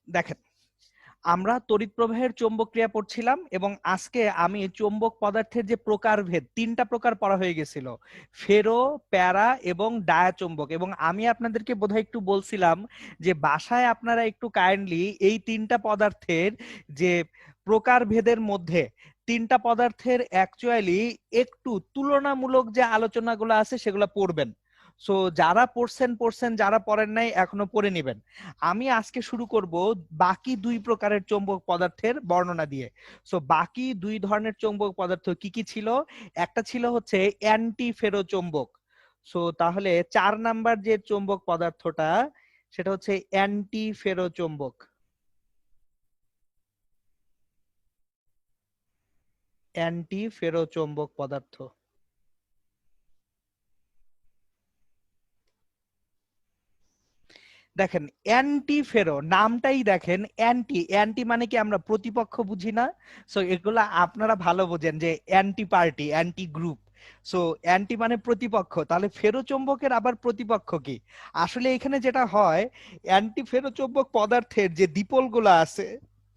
দেখেন, আমরা তড়িৎ প্রবাহের চৌম্বক ক্রিয়া পড়ছিলাম এবং আজকে আমি চৌম্বক পদার্থের যে প্রকারভেদ, 3টা প্রকার পড়া হয়ে গেছিল, ফেরো, প্যারা এবং ডায়াচৌম্বক। এবং আমি আপনাদেরকে বোধহয় একটু বলছিলাম যে বাসায় আপনারা একটু কাইন্ডলি এই 3টা পদার্থের যে প্রকারভেদের মধ্যে 3টা পদার্থের অ্যাকচুয়ালি একটু তুলনামূলক যে আলোচনাগুলো আছে সেগুলো পড়বেন। সো যারা পড়ছেন, যারা পড়েন নাই এখনো পড়ে নেবেন। আমি আজকে শুরু করব বাকি 2 প্রকারের চৌম্বক পদার্থের বর্ণনা দিয়ে। সো বাকি 2 ধরনের চৌম্বক পদার্থ কি কি ছিল? একটা ছিল হচ্ছে অ্যান্টি ফেরো চৌম্বক। সো তাহলে 4 নাম্বার যে চৌম্বক পদার্থটা সেটা হচ্ছে অ্যান্টি ফেরো চৌম্বক। অ্যান্টি ফেরো চৌম্বক পদার্থ। দেখেন, অ্যান্টি ফেরো নামটাই দেখেন, অ্যান্টি অ্যান্টি মানে কি আমরা প্রতিপক্ষ বুঝি না? সো এগুলা আপনারা ভালো বোঝেন যে anti party, anti group. So anti মানে প্রতিপক্ষ, তাহলে ফেরো চৌম্বকের আবার প্রতিপক্ষ কি? আসলে এখানে যেটা হয়, অ্যান্টি ফেরো চৌম্বক পদার্থের যে দ্বিপোলগুলো আছে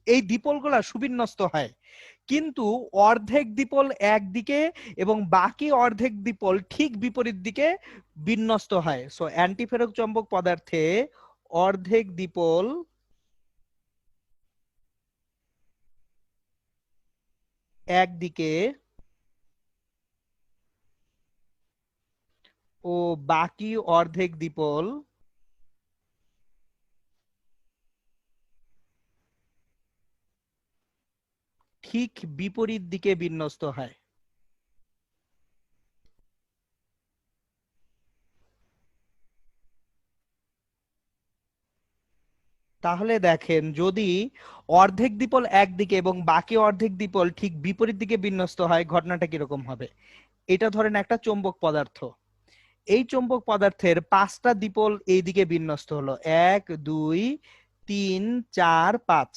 এই দ্বিপোলগুলা সুবিন্যস্ত হয়, কিন্তু অর্ধেক দ্বিপল একদিকে এবং বাকি অর্ধেক দ্বিপল ঠিক বিপরীত দিকে বিন্যস্ত হয়। সো অ্যান্টিফেরো চৌম্বক পদার্থে অর্ধেক দ্বিপল একদিকে ও বাকি অর্ধেক দ্বিপল ঠিক বিপরীত দিকে বিন্যস্ত হয়। তাহলে দেখেন, যদি অর্ধেক দ্বিপল একদিকে এবং বাকি অর্ধেক দ্বিপল ঠিক বিপরীত দিকে বিন্যস্ত হয়, ঘটনাটা কিরকম হবে? এটা ধরেন একটা চৌম্বক পদার্থ। এই চৌম্বক পদার্থের 5টা দ্বিপল এইদিকে বিন্যস্ত হলো, 1 2 3 4 5,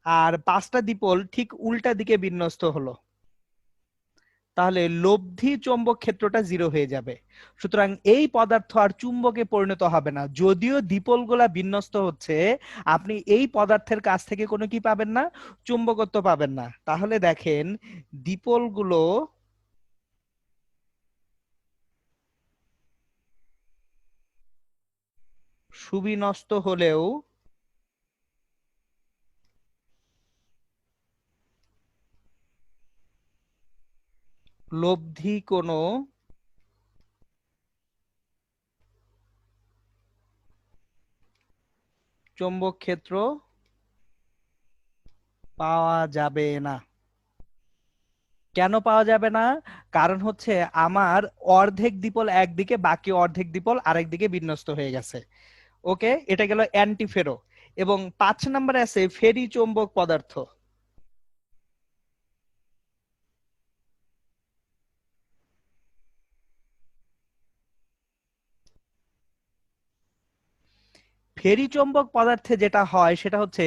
আর 5টা দ্বিপল ঠিক উল্টা দিকে বিন্যস্ত হলো। তাহলে লব্ধি চৌম্বক ক্ষেত্রটা 0 হয়ে যাবে। সুতরাং এই পদার্থ আর চুম্বকে পরিণত হবে না। যদিও দ্বিপলগুলা বিন্যস্ত হচ্ছে, আপনি এই পদার্থের কাছ থেকে কোনো কি পাবেন না? চুম্বকত্ব পাবেন না। তাহলে দেখেন, দ্বিপলগুলো সুবিন্যস্ত হলেও লব্ধি কোনো চৌম্বক ক্ষেত্র পাওয়া যাবে না। কেন পাওয়া যাবে না? কারণ হচ্ছে আমার অর্ধেক দ্বিপল একদিকে, বাকি অর্ধেক দ্বিপল আরেক দিকে বিন্যস্ত হয়ে গেছে। ওকে, এটা গেল অ্যান্টিফেরো। এবং 5 নম্বরে আছে ফেরি চৌম্বক পদার্থ। ফেরি চৌম্বক পদার্থে যেটা হয় সেটা হচ্ছে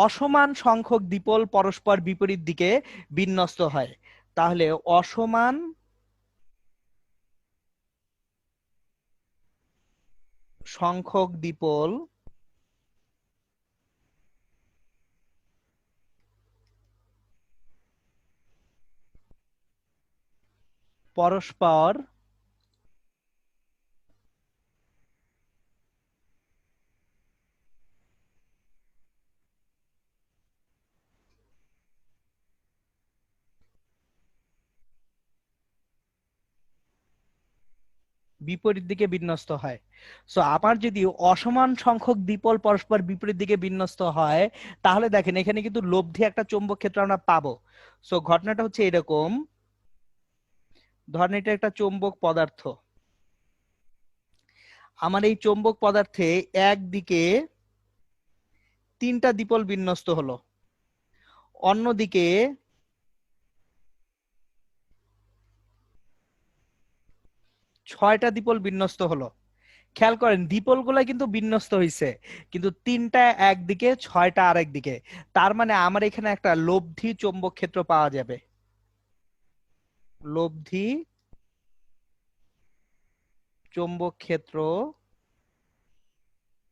অসমান সংখ্যক দ্বিপল পরস্পর বিপরীত দিকে বিন্যস্ত হয়। তাহলে অসমান সংখ্যক দ্বিপল পরস্পর বিপরীত দিকে বিন্যস্ত হয়। সো আমার যদি অসমান সংখ্যক দ্বিপল পরস্পর বিপরীত দিকে বিন্যস্ত হয়, তাহলে দেখেন এখানে কিন্তু লব্ধি একটা চৌম্বক ক্ষেত্র আমরা পাবো। সো ঘটনাটা হচ্ছে এরকম, ধরেন এটা একটা চৌম্বক পদার্থ। আমার এই চৌম্বক পদার্থে একদিকে 3টা দ্বিপল বিন্যস্ত হলো, অন্যদিকে 6টা দ্বিপল বিন্যস্ত হলো। খেয়াল করেন দ্বিপল গুলা কিন্তু বিন্যস্ত হয়েছে, কিন্তু 3টা একদিকে, 6টা আরেক দিকে। তার মানে আমার এখানে একটা লব্ধি চৌম্বক ক্ষেত্র পাওয়া যাবে। লব্ধি চৌম্বক ক্ষেত্র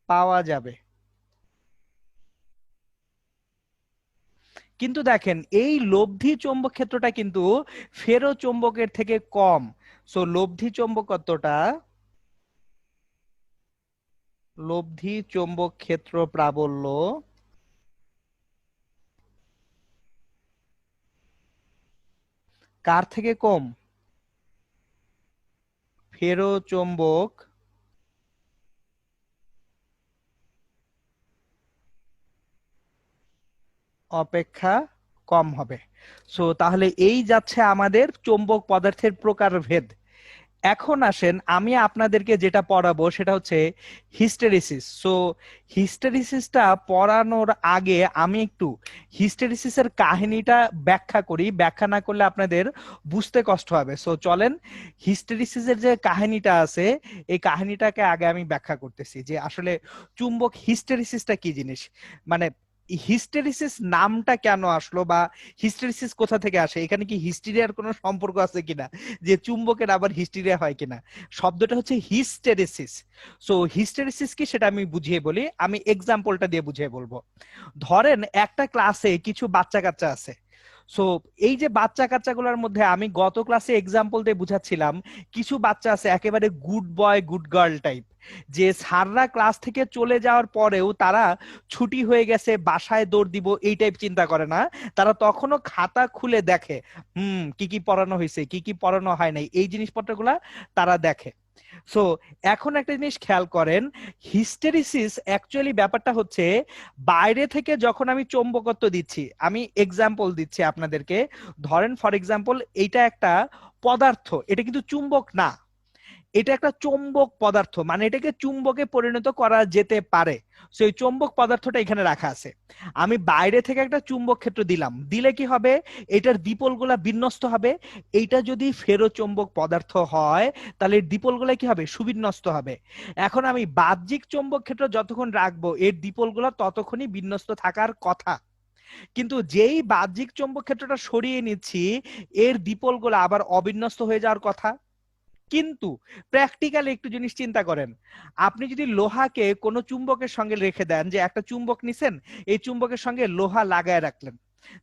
পাওয়া যাবে। কিন্তু দেখেন এই লব্ধি চৌম্বক ক্ষেত্রটা কিন্তু ফেরো চৌম্বকের থেকে কম। সো লব্ধি চৌম্বক ক্ষেত্র প্রাবল্য কার থেকে কম? ফেরো চৌম্বক অপেক্ষা কম হবে। সো তাহলে এই যাচ্ছে আমাদের চৌম্বক পদার্থের প্রকারভেদ। এখন আসেন আমি আপনাদেরকে যেটা পড়াবো সেটা হচ্ছে হিস্টেরিসিস। সো হিস্টেরিসিসটা পড়ানোর আগে আমি একটু হিস্টেরিসিসের কাহিনীটা ব্যাখ্যা করি, ব্যাখ্যা না করলে আপনাদের বুঝতে কষ্ট হবে। সো চলেন হিস্টেরিসিসের যে কাহিনীটা আছে এই কাহিনীটাকে আগে আমি ব্যাখ্যা করতেছি যে আসলে চুম্বক হিস্টেরিসিসটা কি জিনিস, মানে হিস্টেরিসিস নামটা কেন আসলো বা হিস্টেরিসিস কোথা থেকে আসে, এখানে কি হিস্টেরিয়ার কোনো সম্পর্ক আছে কিনা, যে চুম্বকের আবার হিস্টেরিয়া হয় কিনা। শব্দটা হচ্ছে হিস্টেরিসিস। সো হিস্টেরিসিস কি সেটা আমি বুঝিয়ে বলি, আমি এক্সাম্পলটা দিয়ে বুঝিয়ে বলবো। ধরেন একটা ক্লাসে কিছু বাচ্চা কাচ্চা আছে। সো এই যে বাচ্চা কাচ্চাগুলোর মধ্যে আমি গত ক্লাসে এক্সাম্পল দিয়ে বুঝাচ্ছিলাম, কিছু বাচ্চা আছে একেবারে good boy good girl type, যে স্যাররা ক্লাস থেকে চলে যাওয়ার পরেও তারা ছুটি হয়ে গেছে বাসায় দৌড় দিব এই টাইপ চিন্তা করে না, তারা তখনও খাতা খুলে দেখে কি কি পড়ানো হয়েছে কি কি পড়ানো হয় নাই, এই জিনিসপত্রগুলা তারা দেখে। সো এখন একটা জিনিস খেয়াল করেন, হিস্টেরিসিস অ্যাকচুয়ালি ব্যাপারটা হচ্ছে বাইরে থেকে যখন আমি চৌম্বকত্ব দিচ্ছি, আমি এক্সাম্পল দিচ্ছি আপনাদেরকে। ধরেন ফর এক্সাম্পল এইটা একটা পদার্থ, এটা কিন্তু চুম্বক না, এটা একটা চৌম্বক পদার্থ, মানে এটাকে চুম্বকে পরিণত করা যেতে পারে। সো এই চৌম্বক পদার্থটা এখানে রাখা আছে, আমি বাইরে থেকে একটা চুম্বক ক্ষেত্র দিলাম, দিলে কি হবে, এটার দ্বিপোলগুলা বিন্যস্ত হবে। এইটা যদি ফেরো চৌম্বক পদার্থ হয় তাহলে এর দ্বিপোলগুলা কি হবে, সুবিন্যস্ত হবে। এখন আমি বাহ্যিক চৌম্বক ক্ষেত্র যতক্ষণ রাখবো এর দ্বিপোলগুলা ততক্ষণই বিন্যস্ত থাকার কথা। কিন্তু যেই বাহ্যিক চৌম্বক ক্ষেত্রটা সরিয়ে নিচ্ছি এর দ্বিপোলগুলা আবার অবিন্যস্ত হয়ে যাওয়ার কথা। কিন্তু প্র্যাকটিক্যালি একটু জিনিস চিন্তা করেন, আপনি যদি লোহাকে কোনো চুম্বকের সঙ্গে রেখে দেন, যে একটা চুম্বক নিছেন, এই চুম্বকের সঙ্গে লোহা লাগায় রাখলেন,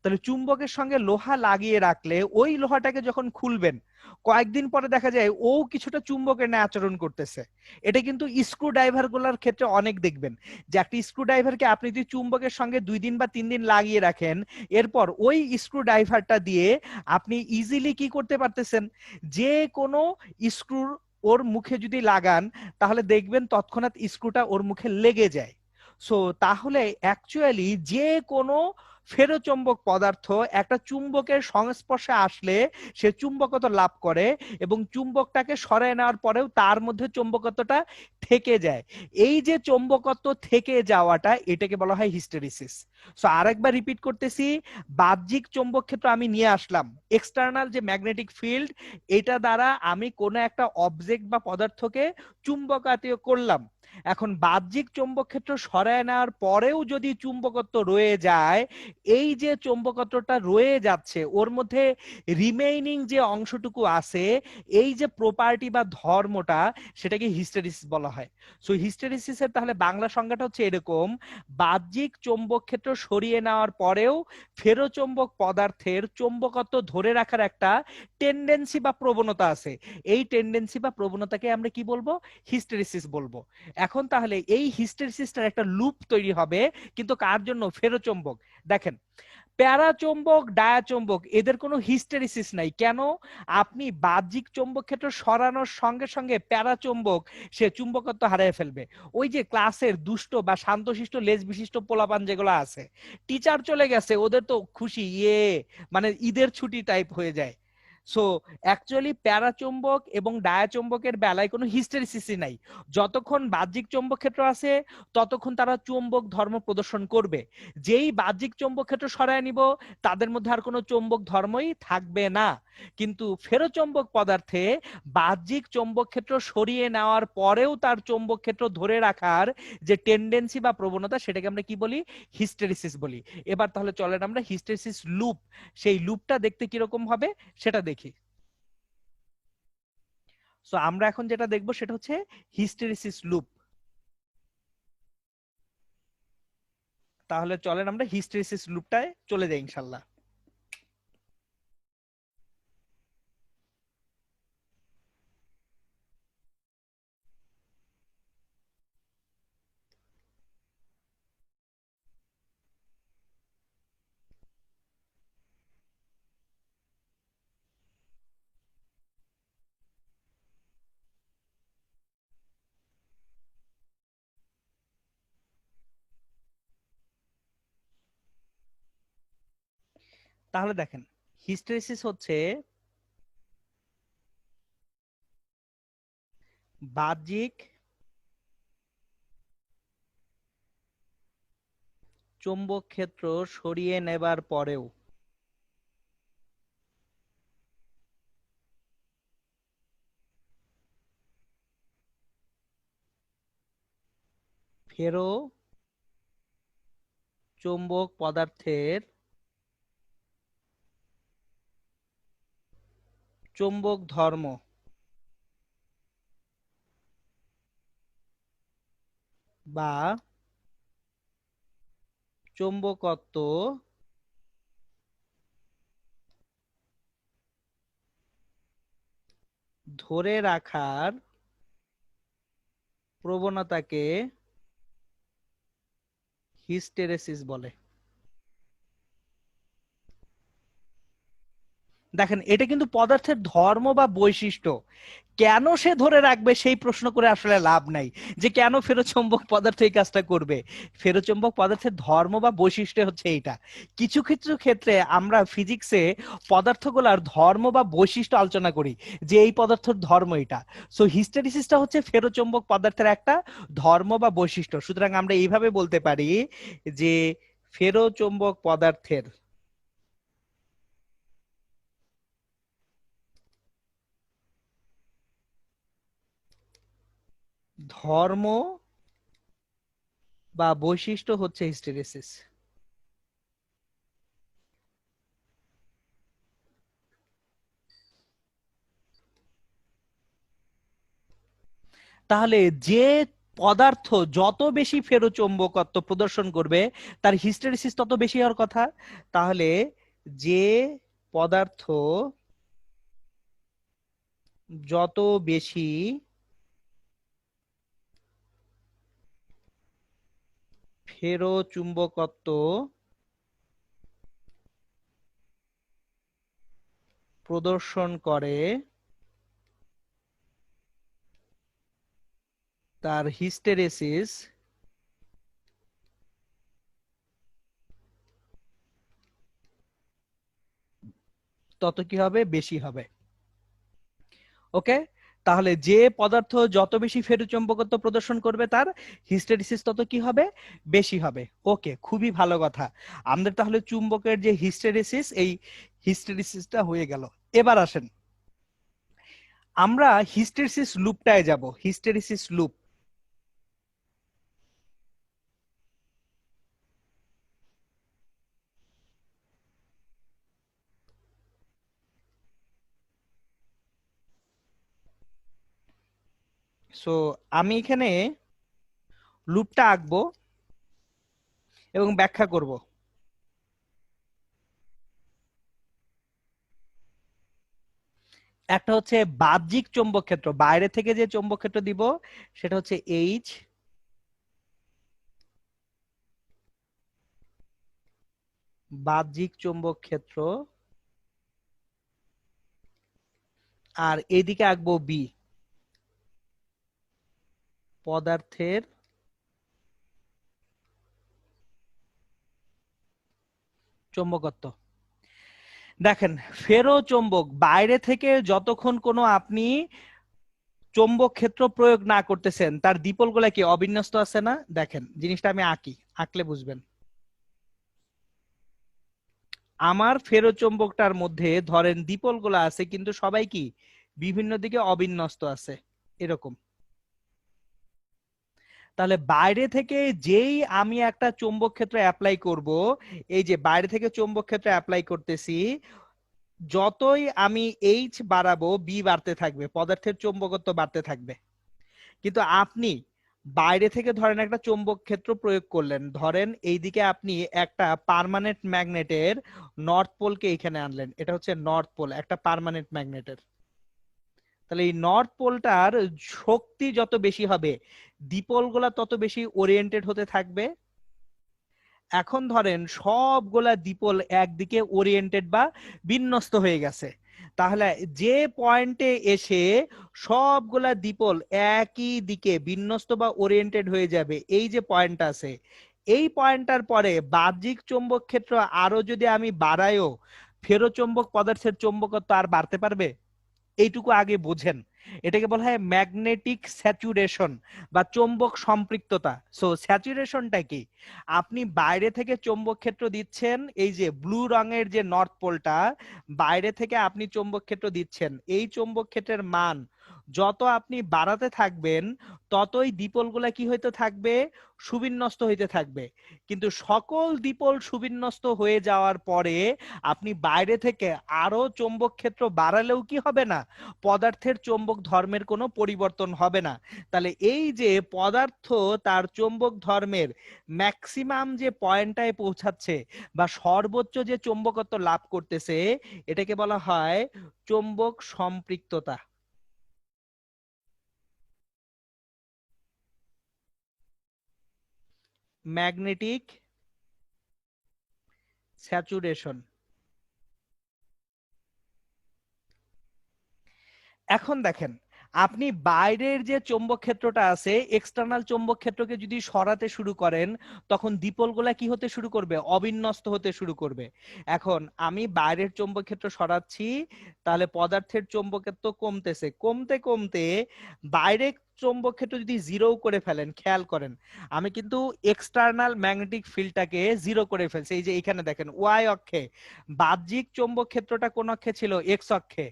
তাহলে চুম্বকের সঙ্গে লোহা লাগিয়ে রাখলে ওই লোহাটাকে যখন খুলবেন কয়েকদিন পরে দেখা যায় ও কিছুটা চুম্বকের ন্যায় আচরণ করতেছে। এটা কিন্তু স্ক্রু ড্রাইভার গুলার ক্ষেত্রে অনেক দেখবেন, যে একটা স্ক্রু ড্রাইভারকে আপনি যদি চুম্বকের সঙ্গে 2 দিন বা 3 দিন লাগিয়ে রাখেন, এরপর ওই স্ক্রু ড্রাইভারটা দিয়ে আপনি ইজিলি কি করতে পারতেছেন, যে কোনো স্ক্রুর ওর মুখে যদি লাগান তাহলে দেখবেন তৎক্ষণাৎ স্ক্রুটা ওর মুখে লেগে যায়। সো তাহলে অ্যাকচুয়ালি যে কোনো ফেরোচৌম্বক পদার্থ একটা চুম্বকের সংস্পর্শে আসলে সে চুম্বকত্ব লাভ করে, এবং চুম্বকটাকে সরায় নেওয়ার পরেও তার মধ্যে চুম্বকত্বটা থেকে যায়। এই যে চুম্বকত্ব থেকে যাওয়াটা এটাকে বলা হয় হিস্টেরিসিস। সো আরেকবার রিপিট করতেছি, বাহ্যিক চৌম্বক ক্ষেত্র আমি নিয়ে আসলাম, এক্সটার্নাল যে ম্যাগনেটিক ফিল্ড, এটা দ্বারা আমি কোনো একটা অবজেক্ট বা পদার্থকে চুম্বকাতীয় করলাম। এখন বাহ্যিক চৌম্বক ক্ষেত্র সরায় নেওয়ার পরেও যদি চুম্বকত্ব রয়ে যায়, এই যে চৌম্বকত্বটা রয়ে যাচ্ছে ওর মধ্যে রিমেইনিং যে অংশটুকু আছে, এই যে প্রপার্টি বা ধর্মটা, সেটাকে হিস্টেরিসিস বলা হয়। সো হিস্টেরিসিসের তাহলে বাংলা সংজ্ঞাটা হচ্ছে এরকম, বাহ্যিক চৌম্বক ক্ষেত্র সরিয়ে নেওয়ার পরেও ফেরোচৌম্বক পদার্থের চৌম্বকত্ব ধরে রাখার একটা টেন্ডেন্সি বা প্রবণতা আছে, এই টেন্ডেন্সি বা প্রবণতাকে আমরা কি বলবো, হিস্টেরিসিস বলবো। এখন তাহলে এই হিস্টেরিসিসটার একটা লুপ তৈরি হবে, কিন্তু কার জন্য, ফেরোচৌম্বক। দেখেন প্যারাচৌম্বক ডায়াচৌম্বক এদের কোনো হিস্টেরিসিস নাই, কেন, আপনি বাহ্যিক চৌম্বক ক্ষেত্র সরানোর সঙ্গে সঙ্গে প্যারাচৌম্বক সে চুম্বকত্ব হারিয়ে ফেলবে। ওই যে ক্লাসের দুষ্ট বা শান্তশিষ্ট লেজ বিশিষ্ট পোলাপান যেগুলো আছে, টিচার চলে গেছে ওদের তো খুশি, মানে ঈদের ছুটি টাইপ হয়ে যায়। সো অ্যাকচুয়ালি প্যারাচৌম্বক এবং ডায়াচৌম্বকের বেলায় কোনো হিস্টেরিসিসই নাই, যতক্ষণ বাহ্যিক চৌম্বক ক্ষেত্র আছে ততক্ষণ তারা চৌম্বক ধর্ম প্রদর্শন করবে। যেই বাহ্যিক চৌম্বক ক্ষেত্র সরায় নিব তাদের মধ্যে আর কোনো চৌম্বক ধর্মই থাকবে না। কিন্তু ফেরোচৌম্বক পদার্থে বাহ্যিক চৌম্বক ক্ষেত্র সরিয়ে নেওয়ার পরেও তার চৌম্বক ক্ষেত্র ধরে রাখার যে টেন্ডেন্সি বা প্রবণতা, সেটাকে আমরা কি বলি, হিস্টেরিসিস বলি। এবার তাহলে চলেন আমরা হিস্টেরিসিস লুপ, সেই লুপটা দেখতে কিরকম হবে সেটা দেখি। সো আমরা এখন যেটা দেখবো সেটা হচ্ছে হিস্টেরিসিস লুপ। তাহলে চলেন আমরা হিস্টেরিসিস লুপটায় চলে যাই ইনশাল্লাহ। তাহলে দেখেন, হিস্টেরিসিস হচ্ছে বাহ্যিক চৌম্বক ক্ষেত্র সরিয়ে নেবার পরেও ফেরো চৌম্বক পদার্থের চৌম্বক ধর্ম বা চৌম্বকত্ব ধরে রাখার প্রবণতাকে হিস্টেরেসিস বলে। দেখেন, এটা কিন্তু পদার্থের ধর্ম বা বৈশিষ্ট্য। কেন সে ধরে রাখবে সেই প্রশ্ন করে আসলে লাভ নাই, যে কেন ফেরোচৌম্বক পদার্থ এই কাজটা করবে। ফেরোচৌম্বক পদার্থের ধর্ম বা বৈশিষ্ট্য হচ্ছে এইটা। কিছু কিছু ক্ষেত্রে আমরা ফিজিক্সে পদার্থগুলোর ধর্ম বা বৈশিষ্ট্য আলোচনা করি, যে এই পদার্থের ধর্ম এটা। সো হিস্টেরিসিসটা হচ্ছে ফেরোচৌম্বক পদার্থের একটা ধর্ম বা বৈশিষ্ট্য। সুতরাং আমরা এইভাবে বলতে পারি যে ফেরোচৌম্বক পদার্থের ধর্ম বা বৈশিষ্ট্য হচ্ছে হিস্টেরিসিস। তাহলে যে পদার্থ যত বেশি ফেরোচৌম্বকত্ব প্রদর্শন করবে তার হিস্টেরিসিস তত বেশি হওয়ার কথা। তাহলে যে পদার্থ যত বেশি ফেরোচুম্বকত্ব প্রদর্শন করে তার হিস্টেরিসিস তত কি হবে, বেশি হবে। ওকে, তাহলে যে পদার্থ যত বেশি ফেরোচৌম্বকত্ব প্রদর্শন করবে তার হিস্টেরিসিস তত কি হবে, বেশি হবে। ওকে, খুবই ভালো কথা। আমাদের তাহলে চুম্বকের যে হিস্টেরিসিস, এই হিস্টেরিসিসটা হয়ে গেল। এবার আসেন আমরা হিস্টেরিসিস লুপটায় যাব। হিস্টেরিসিস লুপ, সো আমি এখানে লুপটা আঁকবো এবং ব্যাখ্যা করব। একটা হচ্ছে বাহ্যিক চৌম্বক ক্ষেত্র, বাইরে থেকে যে চৌম্বক ক্ষেত্র দিব সেটা হচ্ছে এইচ, বাহ্যিক চৌম্বক ক্ষেত্র। আর এইদিকে আঁকবো বি, পদার্থের চৌম্বকত্ব। দেখেন, ফেরো চৌম্বক বাইরে থেকে যতক্ষণ কোনো আপনি চৌম্বক ক্ষেত্র প্রয়োগ না করতেছেন তার দ্বিপল গুলা কি অবিন্যস্ত আছে না। দেখেন জিনিসটা আমি আঁকি, আঁকলে বুঝবেন। আমার ফেরো চৌম্বকটার মধ্যে ধরেন দ্বিপল গুলা আছে কিন্তু সবাই কি বিভিন্ন দিকে অবিন্যস্ত আছে, এরকম। তাহলে বাইরে থেকে যেই আমি একটা চৌম্বক ক্ষেত্র অ্যাপ্লাই করব, এই যে বাইরে থেকে চৌম্বক ক্ষেত্র অ্যাপ্লাই করতেছি, যতই আমি এইচ বাড়াবো বি বাড়তে থাকবে, পদার্থের চৌম্বকত্ব বাড়তে থাকবে। কিন্তু আপনি বাইরে থেকে ধরেন একটা চৌম্বক ক্ষেত্র প্রয়োগ করলেন, ধরেন এইদিকে আপনি একটা পার্মানেন্ট ম্যাগনেটের নর্থ পোলকে এখানে আনলেন, এটা হচ্ছে নর্থ পোল একটা পার্মানেন্ট ম্যাগনেটের। তাহলে এই নর্থ পোলটার শক্তি যত বেশি হবে দ্বিপোলগুলা তত বেশি ওরিয়েন্টেড হতে থাকবে। এখন ধরেন সবগুলা দ্বিপোল একদিকে ওরিয়েন্টেড বা বিন্যস্ত হয়ে গেছে, তাহলে যে পয়েন্টে এসে সবগুলা দ্বিপোল একই দিকে বিন্যস্ত বা ওরিয়েন্টেড হয়ে যাবে, এই যে পয়েন্ট আছে, এই পয়েন্টটার পরে বাহ্যিক চৌম্বক ক্ষেত্র আরো যদি আমি বাড়াইও ফেরোচৌম্বক পদার্থের চৌম্বকত্ব আর বাড়তে পারবে? এইটুকু আগে বোঝেন। এটাকে বলা হয় ম্যাগনেটিক স্যাচুরেশন বা চৌম্বক সম্পৃক্ততা। সো স্যাচুরেশনটা কি? আপনি বাইরে থেকে চৌম্বক ক্ষেত্র দিচ্ছেন, এই যে ব্লু রঙের যে নর্থ পোলটা, বাইরে থেকে আপনি চৌম্বক ক্ষেত্র দিচ্ছেন, এই চৌম্বক ক্ষেত্রের মান যত আপনি বাড়াতে থাকবেন ততই দ্বিপোলগুলা কি হইতে থাকবে? সুবিন্যস্ত হইতে থাকবে। কিন্তু সকল দ্বিপোল সুবিন্যস্ত হয়ে যাওয়ার পরে আপনি বাইরে থেকে আরো চৌম্বক ক্ষেত্র বাড়ালেও কি হবে না? পদার্থের চৌম্বক ধর্মের কোনো পরিবর্তন হবে না। তাহলে এই যে পদার্থ তার চৌম্বক ধর্মের ম্যাক্সিমাম যে পয়েন্টটায় পৌঁছাচ্ছে বা সর্বোচ্চ যে চৌম্বকত্ব লাভ করতেছে, এটাকে বলা হয় চৌম্বক সম্পৃক্ততা, ম্যাগনেটিক স্যাচুরেশন। এখন দেখেন, আপনি বাইরের যে চৌম্বক ক্ষেত্রটা আছে, এক্সটার্নাল চৌম্বক ক্ষেত্রকে যদি সরাতে শুরু করেন, তখন দ্বিপোলগুলা কি হতে শুরু করবে? অবিন্যস্ত হতে শুরু করবে। এখন আমি বাইরের চৌম্বক ক্ষেত্র সরাচ্ছি, তাহলে পদার্থের চৌম্বকত্ব কমতেছে, কমতে কমতে বাইরে চৌম্বক ক্ষেত্র যদি জিরো করে ফেলেন, খেয়াল করেন আমি কিন্তু এক্সটার্নাল ম্যাগনেটিক ফিল্ডটাকে জিরো করে ফেলছি। এই যে এখানে দেখেন ওয়াই অক্ষে বাহ্যিক চৌম্বক ক্ষেত্রটা কোন অক্ষে ছিল? এক্স অক্ষে।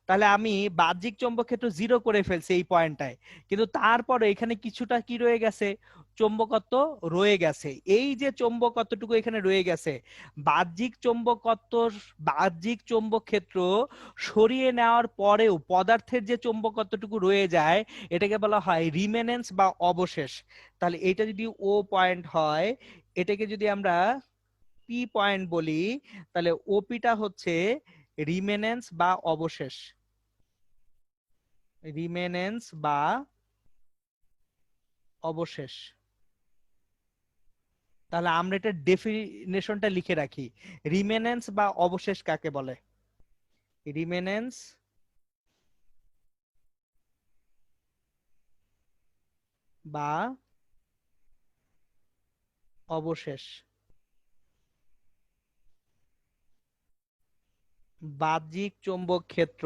তাহলে আমি বাহ্যিক চৌম্বক ক্ষেত্র জিরো করে ফেলছি এই পয়েন্টটায়, কিন্তু তারপরে এখানে কিছুটা কি রয়ে গেছে? চৌম্বকত্ব রয়ে গেছে। এই যে চৌম্বকত্বটুকু এখানে রয়ে গেছে, বাহ্যিক চৌম্বকত্ব, বাহ্যিক চৌম্বক ক্ষেত্র সরিয়ে নেওয়ার পরেও পদার্থের যে চৌম্বকত্বটুকু রয়ে যায়, এটাকে বলা হয় রিমেনেন্স বা অবশেষ। তাহলে এটা যদি ও পয়েন্ট হয়, এটাকে যদি আমরা পি পয়েন্ট বলি, তাহলে ওপিটা হচ্ছে রিমেনেন্স বা অবশেষ, রিমেনেন্স বা অবশেষ। তাহলে আমরা এটা ডেফিনেশনটা লিখে রাখি, রিমেনেন্স বা অবশেষ কাকে বলে? রিমেনেন্স বা অবশেষ বাহ্যিক চৌম্বক ক্ষেত্র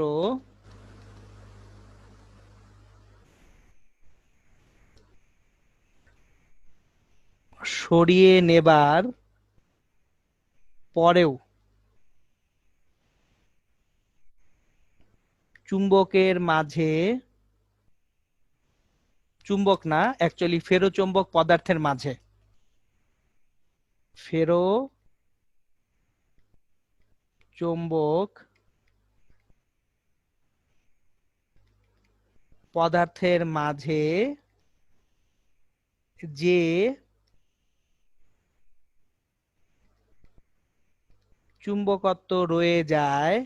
সরিয়ে নেবার পরেও চুম্বকের মাঝে, চুম্বক না অ্যাকচুয়ালি ফেরোচৌম্বক পদার্থের মাঝে, ফেরো চৌম্বক পদার্থের মাঝে যে চুম্বকত্ব রয়ে যায়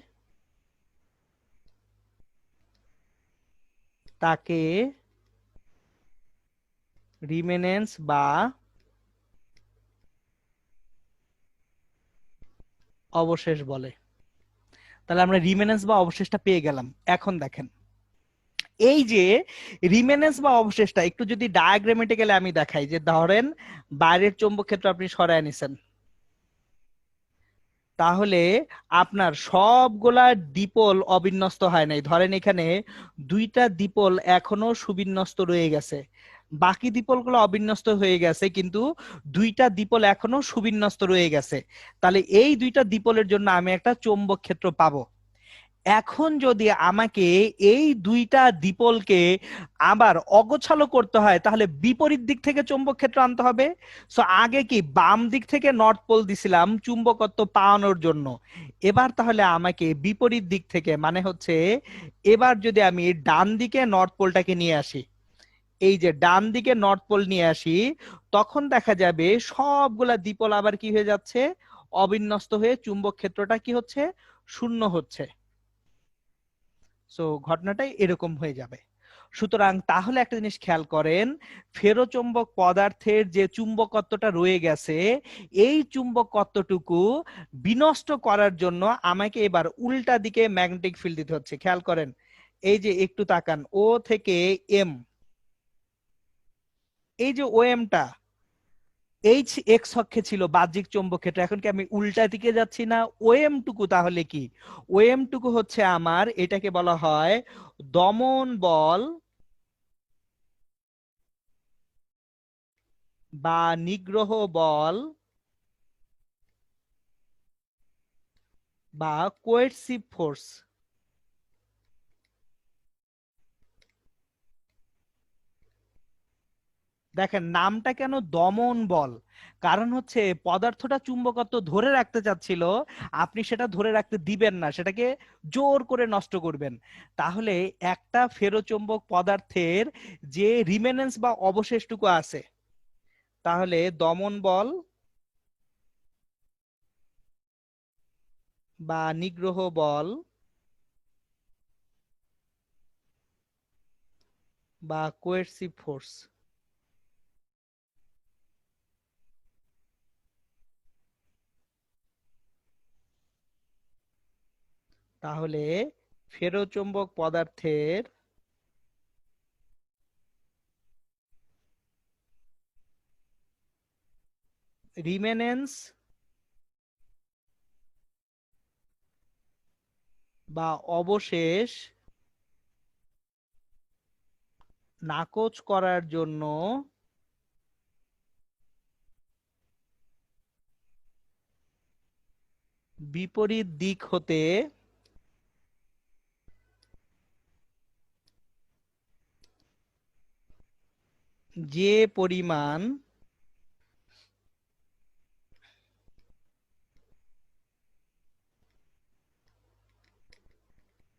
তাকে রিমেনেন্স বা অবশেষ বলে। তাহলে আমরা রিমেনেন্স বা অবশেষটা পেয়ে গেলাম। এখন দেখেন, এই যে রিমেনেন্স বা অবশেষটা একটু যদি ডায়াগ্রামেটিক্যালি আমি দেখাই, যে ধরেন বাইরের চৌম্বক ক্ষেত্র আপনি সরায় নিছেন, তাহলে আপনার সবগুলা দ্বিপোল অবিন্যস্ত হয় নাই। ধরেন এখানে দুইটা দ্বিপোল এখনো সুবিন্যস্ত রয়ে গেছে, বাকি দ্বিপোলগুলো অবিন্যস্ত হয়ে গেছে, কিন্তু দুইটা দ্বিপোল এখনো সুবিন্যস্ত রয়ে গেছে। তাহলে এই দুইটা দ্বিপোলের জন্য আমি একটা চৌম্বক ক্ষেত্র পাবো। এখন যদি আমাকে এই দুইটা দ্বিপলকে আবার অগোছালো করতে হয়, তাহলে বিপরীত দিক থেকে চৌম্বক ক্ষেত্র আনতে হবে। সো আগে কি বাম দিক থেকে নর্থ পোল দিছিলাম চুম্বকত্ব পাওয়ানোর জন্য, এবার তাহলে আমাকে বিপরীত দিক থেকে, মানে হচ্ছে এবার যদি আমি ডান দিকে নর্থ পোলটাকে নিয়ে আসি, এই যে ডান দিকে নর্থ পোল নিয়ে আসি, তখন দেখা যাবে সবগুলা দ্বিপোল আবার কি হয়ে যাচ্ছে, অবিন্যস্ত হয়ে চুম্বক ক্ষেত্রটা কি হচ্ছে, শূন্য হচ্ছে। সো ঘটনাটাই এরকম হয়ে যাবে। সুতরাং তাহলে একটা জিনিস খেয়াল করেন, ফেরোচুম্বক পদার্থের যে চুম্বকত্বটা রয়ে গেছে, এই চুম্বকত্বটুকু বিনষ্ট করার জন্য আমাকে এবার উল্টা দিকে ম্যাগনেটিক ফিল্ড দিতে হচ্ছে। খেয়াল করেন, এই যে একটু তাকান, ও থেকে এম, এই যে ও এমটা এইচ এক্স অক্ষে ছিল বাহ্যিক চৌম্বক ক্ষেত্র, এখন কি আমি উল্টা দিকে যাচ্ছি না? ও এম টুকু তাহলে কি, ও এম টুকু হচ্ছে আমার, এটাকে বলা হয় দমন বল বা নিগ্রহ বল বা কোয়েরসিভ ফোর্স। দেখেন নামটা কেন দমন বল, কারণ হচ্ছে পদার্থটা চুম্বকত্ব ধরে রাখতে চাচ্ছিল, আপনি সেটা ধরে রাখতে দিবেন না, সেটাকে জোর করে নষ্ট করবেন। তাহলে একটা ফেরোচুম্বক পদার্থের যে রিমেনেন্স বা অবশেষটুকু আছে, তাহলে দমন বল বা নিগ্রহ বল বা কোয়েরসিভ ফোর্স। তাহলে ফেরোচুম্বক পদার্থের রিমেনেন্স বা অবশেষ নাকচ করার জন্য বিপরীত দিক হতে যে পরিমাণ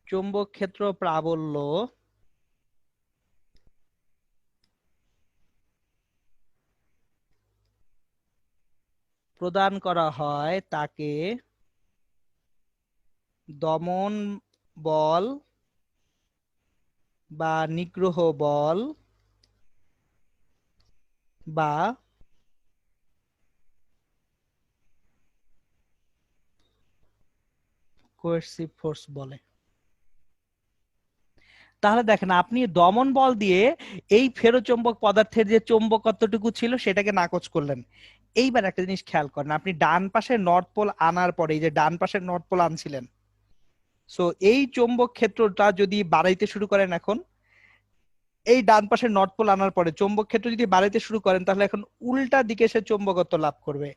চৌম্বক ক্ষেত্র প্রাবল্য প্রদান করা হয় তাকে দমন বল বা নিগ্রহ বল বা কোয়েরসিভ ফোর্স বলে। তাহলে দেখেন আপনি দমন বল দিয়ে এই ফেরোচুম্বক পদার্থের যে চৌম্বকত্বটুকু ছিল সেটাকে নাকচ করলেন। এইবার একটা জিনিস খেয়াল করেন, আপনি ডান পাশে নর্থ পোল আনার পরে, এই যে ডান পাশের নর্থ পোল আনছিলেন, সো এই চৌম্বক ক্ষেত্রটা যদি বাড়াইতে শুরু করেন, এখন এই ডান পাশের নর্থ পোল আনার পরে চৌম্বক ক্ষেত্র যদি বাড়াইতে শুরু করেন, তাহলে এখন উল্টা দিকে সে চৌম্বকত্ব লাভ করবে।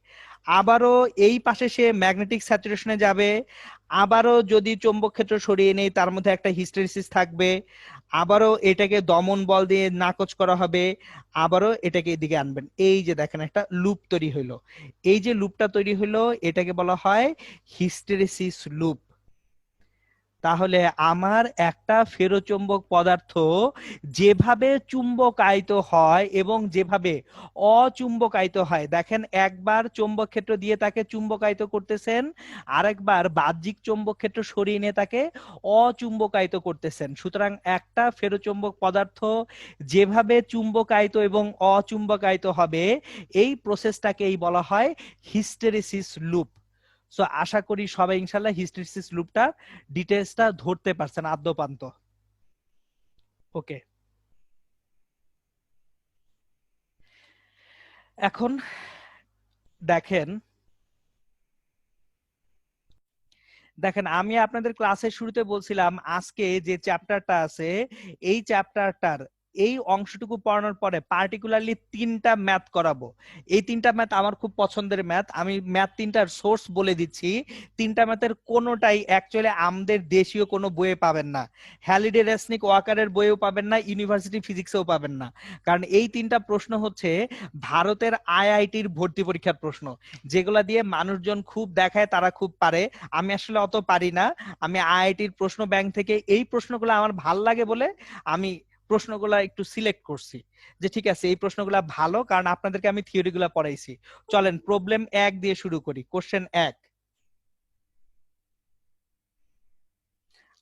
আবারও এই পাশে সে ম্যাগনেটিক স্যাচুরেশনে যাবে, আবারও যদি চৌম্বক ক্ষেত্র সরিয়ে নেই তার মধ্যে একটা হিস্টেরিসিস থাকবে, আবারও এটাকে দমন বল দিয়ে নাকচ করা হবে, আবারও এটাকে এদিকে আনবেন। এই যে দেখেন একটা লুপ তৈরি হইলো, এই যে লুপটা তৈরি হইলো এটাকে বলা হয় হিস্টেরিসিস লুপ। তাহলে আমার একটা ফেরোচুম্বক পদার্থ যেভাবে চুম্বকায়িত হয় এবং যেভাবে অচুম্বকায়িত হয়, দেখেন একবার চৌম্বক ক্ষেত্র দিয়ে তাকে চুম্বকায়িত করতেছেন, আরেকবার বাহ্যিক চৌম্বক ক্ষেত্র সরিয়ে নিয়ে তাকে অচুম্বকায়িত করতেছেন। সুতরাং একটা ফেরোচুম্বক পদার্থ যেভাবে চুম্বকায়িত এবং অচুম্বকায়িত হবে, এই প্রসেসটাকেই বলা হয় হিস্টেরিসিস লুপ। সো আশা করি সবাই ইনশাল্লাহ হিস্টেরিসিস লুপটা ডিটেলসটা ধরতে পারছেন আদ্যপান্ত। ওকে, এখন দেখেন, দেখেন আমি আপনাদের ক্লাসের শুরুতে বলছিলাম আজকে যে চ্যাপ্টারটা আছে, এই চ্যাপ্টারটার এই অংশটুকু পড়ানোর পরে পার্টিকুলারলি তিনটা ম্যাথ করাবো। এই তিনটা ম্যাথ আমার খুব পছন্দের ম্যাথ, আমি ম্যাথ তিনটার সোর্স বলে দিচ্ছি। তিনটা ম্যাথের কোনোটাই অ্যাকচুয়ালি আমাদের দেশীয় কোনো বইয়ে পাবেন না, হ্যালিডে রেসনিক ওয়াকারের বইয়েও পাবেন না, ইউনিভার্সিটি ফিজিক্সেও পাবেন না। কারণ এই তিনটা প্রশ্ন হচ্ছে ভারতের আইআইটির ভর্তি পরীক্ষার প্রশ্ন, যেগুলা দিয়ে মানুষজন খুব দেখায় তারা খুব পারে। আমি আসলে অত পারি না, আমি আইআইটির প্রশ্ন ব্যাংক থেকে এই প্রশ্নগুলো আমার ভাল লাগে বলে আমি প্রশ্নগুলা একটু সিলেক্ট করছি যে ঠিক আছে এই প্রশ্নগুলা ভালো, কারণ আপনাদেরকে আমি থিওরিগুলা পড়াইছি। চলেন প্রবলেম 1 দিয়ে শুরু করি। কোশ্চেন 1,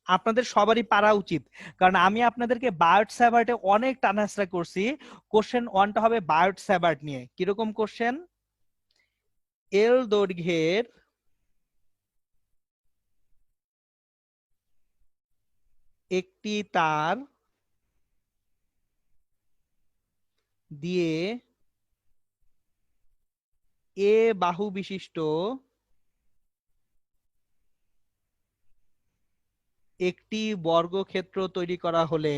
আপনাদের সবারই পারা উচিত, কারণ আমি আপনাদেরকে বায়োট স্যাভার্টে অনেক টানাহেঁচড়া করছি। কোশ্চেন 1টা হবে বায়োট স্যাভার্ট নিয়ে। কিরকম কোশ্চেন? এল দৈর্ঘ্যের একটি তার দিয়ে এ বাহু বিশিষ্ট একটি বর্গক্ষেত্র তৈরি করা হলে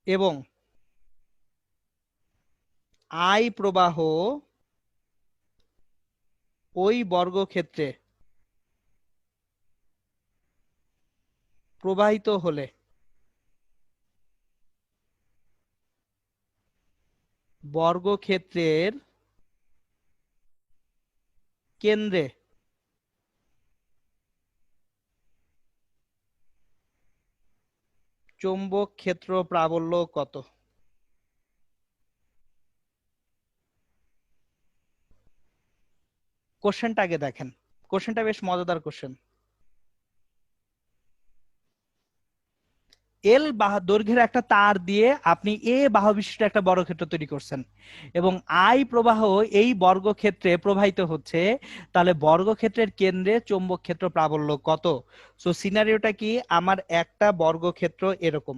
এবং আই প্রবাহ ওই বর্গক্ষেত্রে প্রবাহিত হলে বর্গক্ষেত্রের কেন্দ্রে চৌম্বক ক্ষেত্র প্রাবল্য কত? কোশ্চেনটা আগে দেখেন, কোশ্চেনটা বেশ মজাদার কোশ্চেন। এল দৈর্ঘ্যের একটা তার দিয়ে আপনি এ বাহু বিশিষ্ট একটা বর্গক্ষেত্র তৈরি করছেন এবং আই প্রবাহ এই বর্গক্ষেত্রে প্রবাহিত হচ্ছে, তাহলে বর্গক্ষেত্রের কেন্দ্রে চৌম্বক ক্ষেত্র প্রাবল্য কত? সো সিনারিওটা কি? আমার একটা বর্গক্ষেত্র এরকম,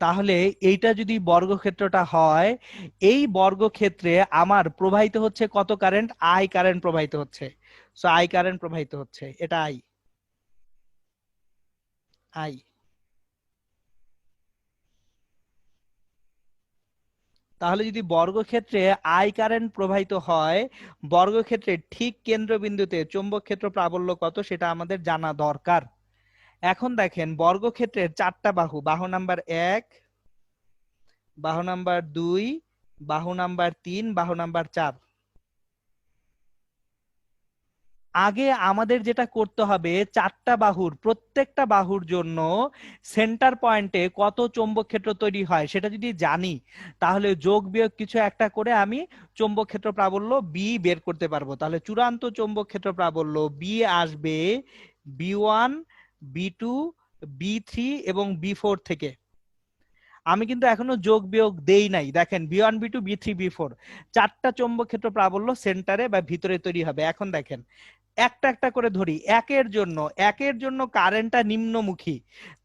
তাহলে এইটা যদি বর্গক্ষেত্রটা হয়, এই বর্গক্ষেত্রে আমার প্রবাহিত হচ্ছে কত কারেন্ট? আই কারেন্ট প্রবাহিত হচ্ছে। সো আই কারেন্ট প্রবাহিত হচ্ছে, এটা আই। আই তাহলে যদি বর্গক্ষেত্রে আই কারেন্ট প্রবাহিত হয়, বর্গক্ষেত্রের ঠিক কেন্দ্রবিন্দুতে চৌম্বক ক্ষেত্র প্রাবল্য কত সেটা আমাদের জানা দরকার। এখন দেখেন বর্গক্ষেত্রের 4টা বাহু, বাহু নাম্বার 1, বাহু নাম্বার 2, বাহু নাম্বার 3, বাহু নাম্বার 4। আগে আমাদের যেটা করতে হবে, 4টা বাহুর প্রত্যেকটা বাহুর জন্য সেন্টার পয়েন্টে কত চৌম্বক ক্ষেত্র তৈরি হয় সেটা যদি জানি, তাহলে যোগ বিয়োগ কিছু একটা করে আমি চৌম্বক ক্ষেত্র প্রাবল্য বি বের করতে পারবো। তাহলে চূড়ান্ত চৌম্বক ক্ষেত্র প্রাবল্য বি আসবে বি1, বি2, বি3 এবং বি4 থেকে। আমি কিন্তু এখনো যোগ বিয়োগ দেই নাই। দেখেন বি1, বি2, বি3, বি4, 4টা চৌম্বক ক্ষেত্র প্রাবল্য সেন্টারে বা ভিতরে তৈরি হবে। এখন দেখেন একটা একটা করে ধরি। একের জন্য কারেন্টটা নিম্নমুখী,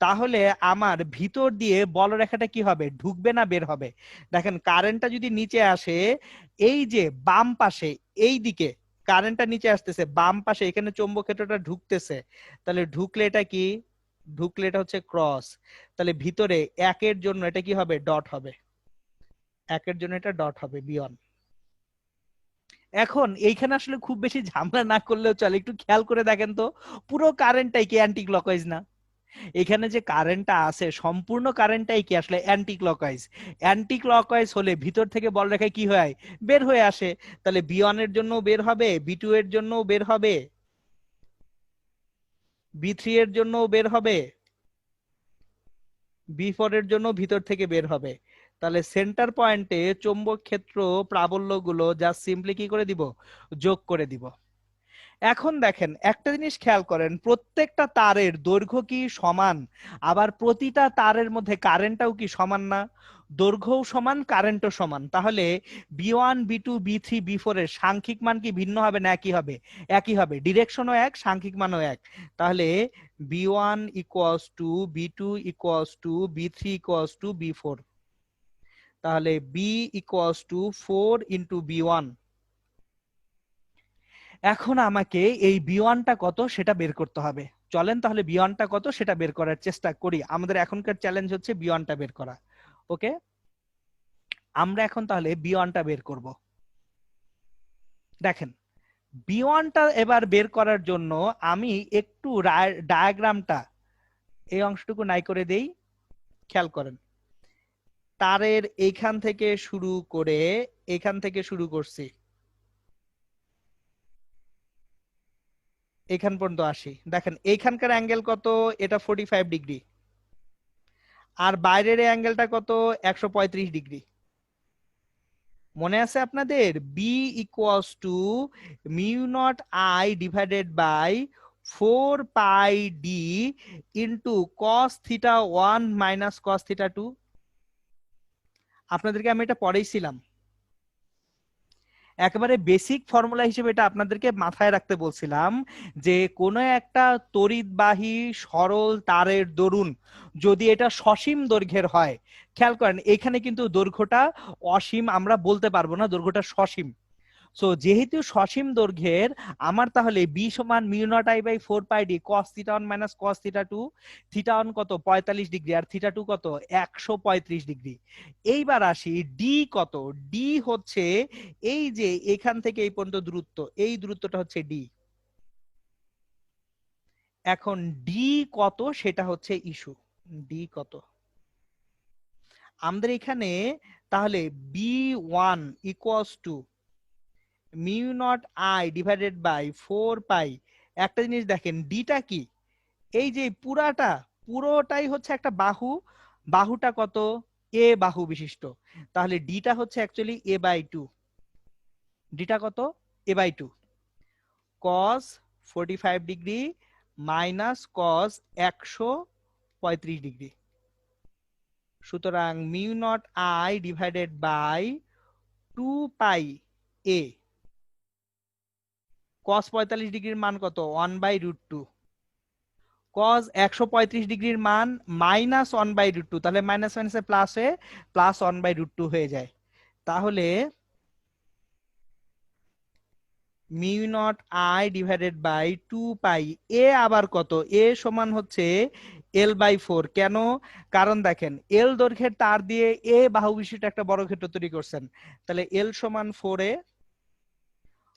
তাহলে আমার ভিতর দিয়ে বলরেখাটা কি হবে? ঢুকবে না বের হবে? দেখেন কারেন্টটা যদি নিচে আসে, এই যে বাম পাশে, এই দিকে কারেন্টটা নিচে আসতেছে, বাম পাশে এখানে চৌম্বক ক্ষেত্রটা ঢুকতেছে, তাহলে ঢুকলে এটা কি? ঢুকলে এটা হচ্ছে ক্রস। তাহলে ভিতরে একের জন্য এটা কি হবে? ডট হবে। একের জন্য এটা ডট হবে, বি1। এখন এইখানে আসলে খুব বেশি ঝামেলা না করলেও চলে, একটু খেয়াল করে দেখেন তো পুরো কারেন্টটাই কি অ্যান্টি ক্লকওয়াইজ না? এখানে যে কারেন্টটা আছে সম্পূর্ণ কারেন্টটাই কি আসলে অ্যান্টি ক্লকওয়াইজ? অ্যান্টি ক্লকওয়াইজ হলে ভিতর থেকে বলরেখা কি হয়? বের হয়ে আসে। তাহলে বি1 এর জন্য বের হবে, বি2 এর জন্য বের হবে, বি3 এর জন্য বের হবে, বি4 এর জন্য ভিতর থেকে বের হবে। তাহলে সেন্টার পয়েন্টে চৌম্বক ক্ষেত্র প্রাবল্যগুলো জাস্ট সিম্পলি কি করে দিব? যোগ করে দিব। এখন দেখেন একটা জিনিস খেয়াল করেন, প্রত্যেকটা তারের দৈর্ঘ্য কি সমান? আবার প্রতিটা তারের মধ্যে কারেন্টটাও কি সমান না? দৈর্ঘ্যও সমান, কারেন্টও সমান। তাহলে বি1, বি2, বি3, বি4 এর সাংখ্যিক মান কি ভিন্ন হবে না একই হবে? একই হবে। ডিরেকশনও এক, সাংখ্যিক মানও এক। তাহলে বি1 ইকুয়ালস টু বি2 ইকুয়ালস টু বি3 ইকুয়ালস টু বি4। তাহলে বি ইকুয়ালস টু 4 ইন্টু বি1। এখন আমাকে এই বি1টা কত সেটা বের করতে হবে। চলেন তাহলে বি1টা কত সেটা বের করার চেষ্টা করি। আমাদের এখনকার চ্যালেঞ্জ হচ্ছে বি1টা বের করা। ওকে, আমরা এখন তাহলে বি1টা বের করব। দেখেন বি1টা এবার বের করার জন্য আমি একটু ডায়াগ্রামটা এই অংশটুকু নাই করে দেই। খেয়াল করেন, তারের এইখান থেকে শুরু করে এখান থেকে শুরু করছি, এখান পর্যন্ত আসি। দেখেন এইখানকার অ্যাঙ্গেল কত, এটা 45 ডিগ্রি, আর বাইরের অ্যাঙ্গেলটা কত, 135 ডিগ্রি। মনে আছে আপনাদের? B equals to mu not I divided by 4 pi D into cos theta 1 minus cos theta 2। আপনাদেরকে আমি এটা পড়েইছিলাম, একেবারে বেসিক ফর্মুলা হিসেবে এটা আপনাদেরকে মাথায় রাখতে বলছিলাম, যে কোনো একটা তড়িৎবাহী সরল তারের দরুন যদি এটা সসীম দৈর্ঘ্যের হয়, খেয়াল করেন এখানে কিন্তু দৈর্ঘ্যটা অসীম আমরা বলতে পারবো না, দৈর্ঘ্যটা সসীম। সো যেহেতু সসীম দৈর্ঘ্যের, আমার তাহলে বি সমান mu not I by 4 pi D cos theta 1 minus cos theta 2। Theta 1 কত, 45 ডিগ্রি, আর থিটা 2 কত, 135 ডিগ্রি। এইবার আসি ডি কত। ডি হচ্ছে এই যে এখান থেকে এই পর্যন্ত দূরত্ব, এই দূরত্বটা হচ্ছে ডি। এখন ডি কত সেটা হচ্ছে ইস্যু। ডি কত আমাদের এখানে, তাহলে B 1 equals to mu not I divided by 4 pi. একটা জিনিস দেখেন, ডিটা কি, এই যে পুরোটাই হচ্ছে একটা বাহু, বাহুটা কত, এ বাহু বিশিষ্ট। তাহলে ডিটা হচ্ছে অ্যাকচুয়ালি a/2। ডিটা কত, a/2। Cos 45 degree minus cos 135 degree. সুতরাং mu not I divided by 2 pi a। Cos 45 ডিগ্রির মান কত, 1/√2। কজ 135 ডিগ্রির মান -1/√2, তাহলে মাইনাস মাইনাসে প্লাস হয়ে প্লাস 1/√2 হয়ে যায়। তাহলে mu not I divided by 2 pi A আবার কত, এ সমান হচ্ছে L/4। কেন? কারণ দেখেন এল দৈর্ঘ্যের তার দিয়ে এ বাহু বিশিষ্ট একটা বর্গক্ষেত্র তৈরি করছেন, তাহলে এল সমান 4a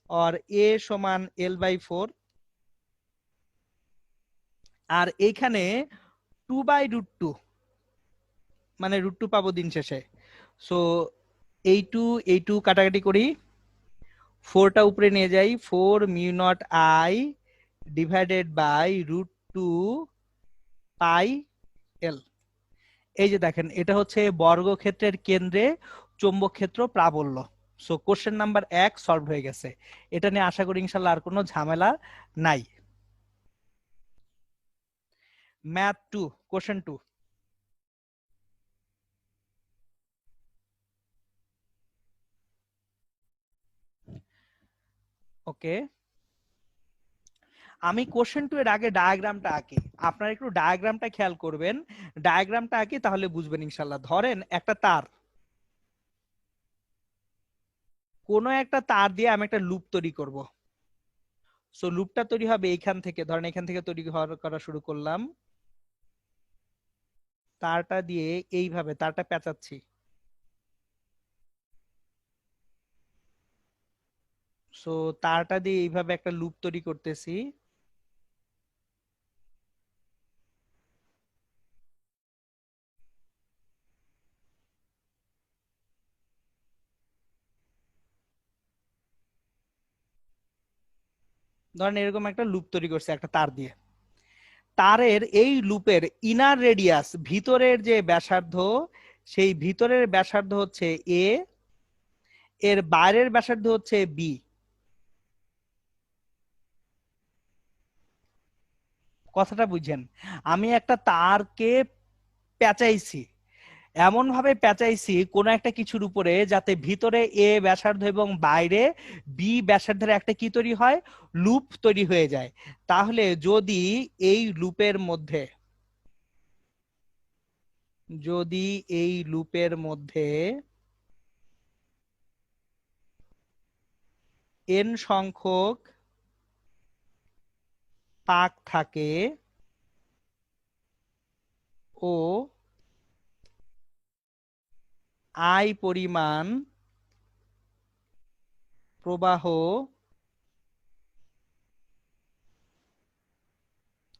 আর এ সমান L/4। আর এইখানে 2/√2, মানে √2 পাবো দিন শেষে। সো এই টু কাটাকাটি করি, 4টা উপরে নিয়ে যাই, 4 mu not I divided by √2 pi L. এই যে দেখেন এটা হচ্ছে বর্গক্ষেত্রের কেন্দ্রে চৌম্বক ক্ষেত্র প্রাবল্য। সো কোশ্চেন নাম্বার 1 সলভ হয়ে গেছে। এটা নিয়ে আশা করি ইনশাল্লাহ আর কোনো ঝামেলা নাই। Math 2, question 2। ওকে, আমি কোশ্চেন 2 এর আগে ডায়াগ্রামটা আঁকি, আপনারা একটু ডায়াগ্রামটা খেয়াল করবেন। ডায়াগ্রামটা আঁকি তাহলে বুঝবেন ইনশাল্লাহ। ধরেন একটা তার, কোনো একটা তার দিয়ে আমি একটা লুপ তৈরি করব। সো লুপটা তৈরি হবে এইখান থেকে, ধরেন এখান থেকে তৈরি করা শুরু করলাম, তারটা দিয়ে এইভাবে তারটা পেঁচাচ্ছি। সো তারটা দিয়ে এইভাবে একটা লুপ তৈরি করতেছি। ধরেন এরকম একটা লুপ তৈরি করছে একটা তার দিয়ে। তারের এই লুপের ইনার রেডিয়াস, ভিতরের যে ব্যাসার্ধ, সেই ভিতরের ব্যাসার্ধ হচ্ছে এ, এর বাইরের ব্যাসার্ধ হচ্ছে বি। কথাটা বুঝছেন? আমি একটা তারকে পেঁচাইছি, এমন ভাবে পেঁচাইছি কোন একটা কিছুর উপরে যাতে ভিতরে এ ব্যাসার্ধ এবং বাইরে বি ব্যাসার্ধের একটা কি তৈরি হয়, লুপ তৈরি হয়ে যায়। তাহলে যদি এই লুপের মধ্যে, যদি এই লুপের মধ্যে n সংখ্যক পাক থাকে ও I পরিমাণ প্রবাহ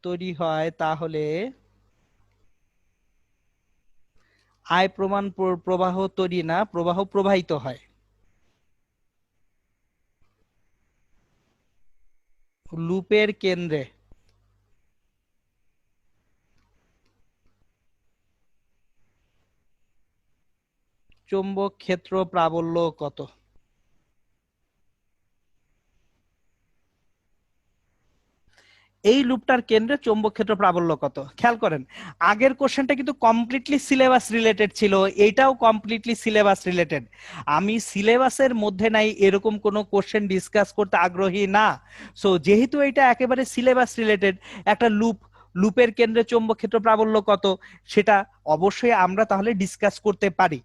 তৈরি হয়, তাহলে আয়প্রমাণ প্রবাহ তৈরি না, প্রবাহ প্রবাহিত হয়। লুপের কেন্দ্রে চৌম্বক ক্ষেত্র প্রাবল্য কত? এই লুপটার কেন্দ্রে চৌম্বক ক্ষেত্র প্রাবল্য কত? খেয়াল করেন, আগের কোশ্চেনটা কিন্তু কমপ্লিটলি সিলেবাস রিলেটেড ছিল, এটাও কমপ্লিটলি সিলেবাস রিলেটেড। আমি সিলেবাসের মধ্যে নাই এরকম কোনো কোশ্চেন ডিসকাস করতে আগ্রহী না। সো যেহেতু এটা একেবারে সিলেবাস রিলেটেড, একটা লুপের কেন্দ্রে চৌম্বক ক্ষেত্র প্রাবল্য কত সেটা অবশ্যই আমরা তাহলে ডিসকাস করতে পারি।